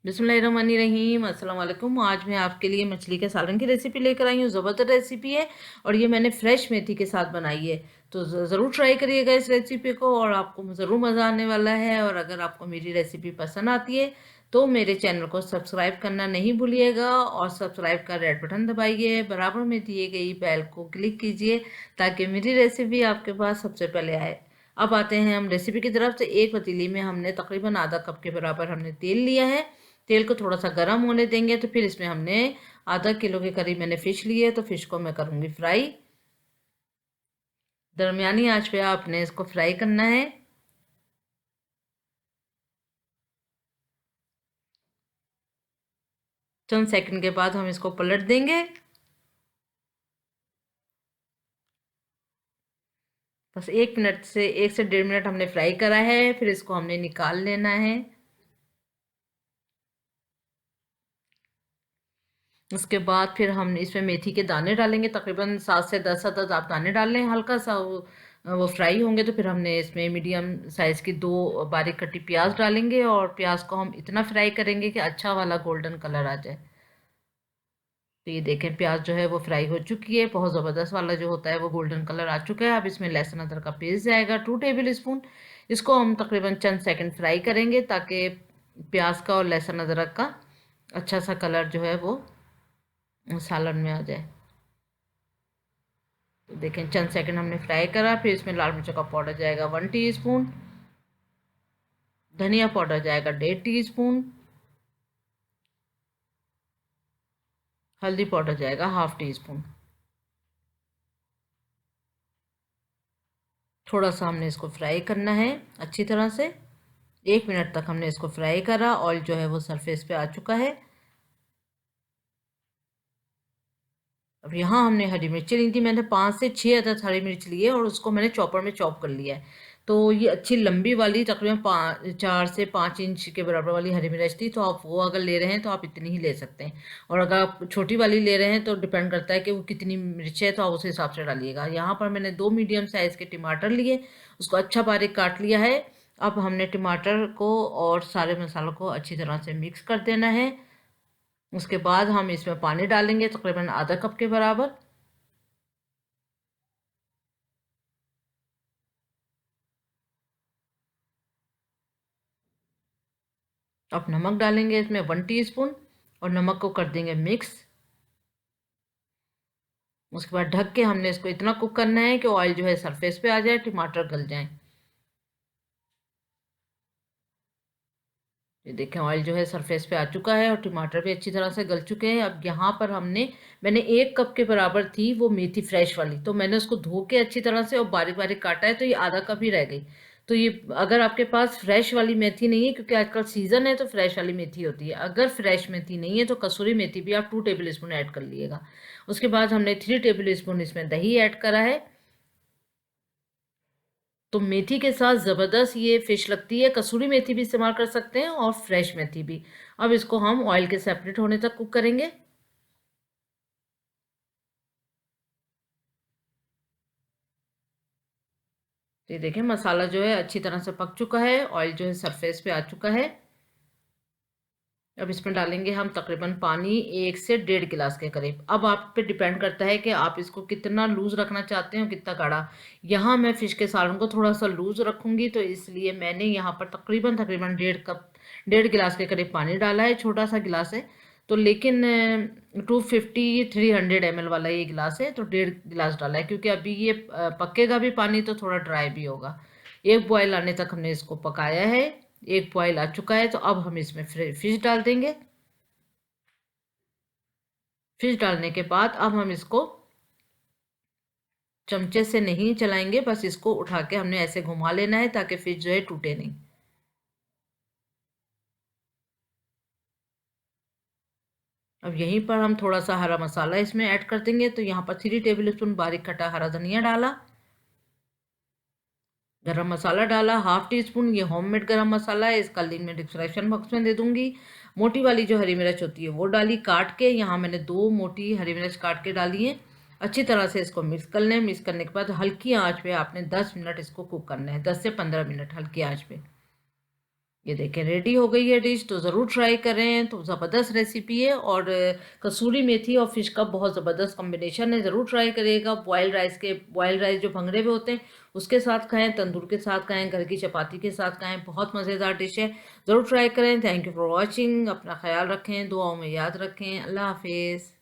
बिस्मिल्लाहिर्रहमानिर्रहीम। अस्सलाम वालेकुम। आज मैं आपके लिए मछली के सालन की रेसिपी लेकर आई हूँ। ज़बरदस्त रेसिपी है और ये मैंने फ्रेश मेथी के साथ बनाई है। तो ज़रूर ट्राई करिएगा इस रेसिपी को और आपको ज़रूर मज़ा आने वाला है। और अगर आपको मेरी रेसिपी पसंद आती है तो मेरे चैनल को सब्सक्राइब करना नहीं भूलिएगा और सब्सक्राइब का रेड बटन दबाइए, बराबर में दिए गई बेल को क्लिक कीजिए ताकि मेरी रेसिपी आपके पास सबसे पहले आए। अब आते हैं हम रेसिपी की तरफ। से एक पतीली में हमने तकरीबन आधा कप के बराबर हमने तेल लिया है। तेल को थोड़ा सा गर्म होने देंगे तो फिर इसमें हमने आधा किलो के करीब मैंने फ़िश ली है, तो फ़िश को मैं करूँगी फ्राई। दरमियानी आंच पे आपने इसको फ्राई करना है। चंद सेकंड के बाद हम इसको पलट देंगे। बस 1 से 1.5 मिनट हमने फ्राई करा है, फिर इसको हमने निकाल लेना है। उसके बाद फिर हम इसमें मेथी के दाने डालेंगे, तकरीबन 7 से 10 अदद आप दाने डाल लें। हल्का सा वो फ्राई होंगे तो फिर हमने इसमें मीडियम साइज़ की 2 बारीक कटी प्याज डालेंगे और प्याज को हम इतना फ्राई करेंगे कि अच्छा वाला गोल्डन कलर आ जाए। तो ये देखें प्याज जो है वो फ्राई हो चुकी है, बहुत ज़बरदस्त वाला जो होता है वो गोल्डन कलर आ चुका है। अब इसमें लहसुन अदरक का पेस्ट जाएगा 2 टेबल स्पून। इसको हम तकरीबन चंद सेकंड फ्राई करेंगे ताकि प्याज का और लहसुन अदरक का अच्छा सा कलर जो है वो सालन में आ जाए। तो देखें चंद सेकंड हमने फ्राई करा। फिर इसमें लाल मिर्चों का पाउडर जाएगा 1 टीस्पून, धनिया पाउडर जाएगा 1.5 टीस्पून, हल्दी पाउडर जाएगा 1/2 टीस्पून। थोड़ा सा हमने इसको फ्राई करना है अच्छी तरह से। 1 मिनट तक हमने इसको फ्राई करा। ऑयल जो है वो सरफेस पे आ चुका है। अब यहाँ हमने हरी मिर्ची ली थी, मैंने 5 से 6 अदद हरी मिर्च लिए और उसको मैंने चॉपर में चॉप कर लिया है। तो ये अच्छी लंबी वाली तकरीबन 4 से 5 इंच के बराबर वाली हरी मिर्च थी, तो आप वो अगर ले रहे हैं तो आप इतनी ही ले सकते हैं। और अगर आप छोटी वाली ले रहे हैं तो डिपेंड करता है कि वो कितनी मिर्च है, तो आप उस हिसाब से डालिएगा। यहाँ पर मैंने 2 मीडियम साइज़ के टमाटर लिए, उसको अच्छा बारीक काट लिया है। अब हमने टमाटर को और सारे मसालों को अच्छी तरह से मिक्स कर देना है। उसके बाद हम इसमें पानी डालेंगे तकरीबन आधा कप के बराबर। अब नमक डालेंगे इसमें 1 टीस्पून और नमक को कर देंगे मिक्स। उसके बाद ढक के हमने इसको इतना कुक करना है कि ऑयल जो है सरफेस पे आ जाए, टमाटर गल जाए। ये देखें ऑयल जो है सरफेस पे आ चुका है और टमाटर भी अच्छी तरह से गल चुके हैं। अब यहाँ पर मैंने 1 कप के बराबर थी वो मेथी फ्रेश वाली, तो मैंने उसको धो के अच्छी तरह से और बारीक बारीक काटा है, तो ये आधा कप ही रह गई। तो ये अगर आपके पास फ्रेश वाली मेथी नहीं है, क्योंकि आजकल सीज़न है तो फ्रेश वाली मेथी होती है, अगर फ्रेश मेथी नहीं है तो कसूरी मेथी भी आप 2 टेबल स्पून ऐड कर लीजिएगा। उसके बाद हमने 3 टेबल स्पून इसमें दही ऐड करा है। तो मेथी के साथ ज़बरदस्त ये फ़िश लगती है। कसूरी मेथी भी इस्तेमाल कर सकते हैं और फ्रेश मेथी भी। अब इसको हम ऑयल के सेपरेट होने तक कुक करेंगे। तो ये देखें मसाला जो है अच्छी तरह से पक चुका है, ऑयल जो है सरफेस पे आ चुका है। अब इसमें डालेंगे हम तकरीबन पानी 1 से 1.5 गिलास के करीब। अब आप पे डिपेंड करता है कि आप इसको कितना लूज़ रखना चाहते हैं और कितना गाढ़ा। यहाँ मैं फ़िश के सालन को थोड़ा सा लूज़ रखूँगी, तो इसलिए मैंने यहाँ पर तकरीबन तकरीबन 1.5 गिलास के करीब पानी डाला है। छोटा सा गिलास है तो, लेकिन 250-300 ml वाला ये गिलास है, तो 1.5 गिलास डाला है क्योंकि अभी ये पकेगा भी पानी तो थोड़ा ड्राई भी होगा। एक बॉयल आने तक हमने इसको पकाया है। एक बॉयल आ चुका है, तो अब हम इसमें फिश डाल देंगे। फिश डालने के बाद अब हम इसको चमचे से नहीं चलाएंगे, बस इसको उठा के हमने ऐसे घुमा लेना है ताकि फिश जो है टूटे नहीं। अब यहीं पर हम थोड़ा सा हरा मसाला इसमें ऐड कर देंगे। तो यहाँ पर 3 टेबल स्पून बारीक कटा हरा धनिया डाला, गरम मसाला डाला 1/2 टीस्पून। ये होममेड गरम मसाला है, इसका लिंक मैं डिस्क्रिप्शन बॉक्स में दे दूंगी। मोटी वाली जो हरी मिर्च होती है वो डाली काट के। यहाँ मैंने 2 मोटी हरी मिर्च काट के डाली है। अच्छी तरह से इसको मिक्स कर लें। मिक्स करने के बाद हल्की आंच पे आपने 10 मिनट इसको कुक करना है, 10 से 15 मिनट हल्की आंच पे। ये देखें रेडी हो गई है डिश, तो ज़रूर ट्राई करें। तो ज़बरदस्त रेसिपी है, और कसूरी मेथी और फ़िश का बहुत ज़बरदस्त कॉम्बिनेशन है, ज़रूर ट्राई करिएगा। बॉइल्ड राइस जो भंगरे में होते हैं उसके साथ खाएं, तंदूर के साथ खाएं, घर की चपाती के साथ खाएं, बहुत मज़ेदार डिश है, ज़रूर ट्राई करें। Thank you for watching. अपना ख्याल रखें, दुआओं में याद रखें। अल्लाह हाफिज़।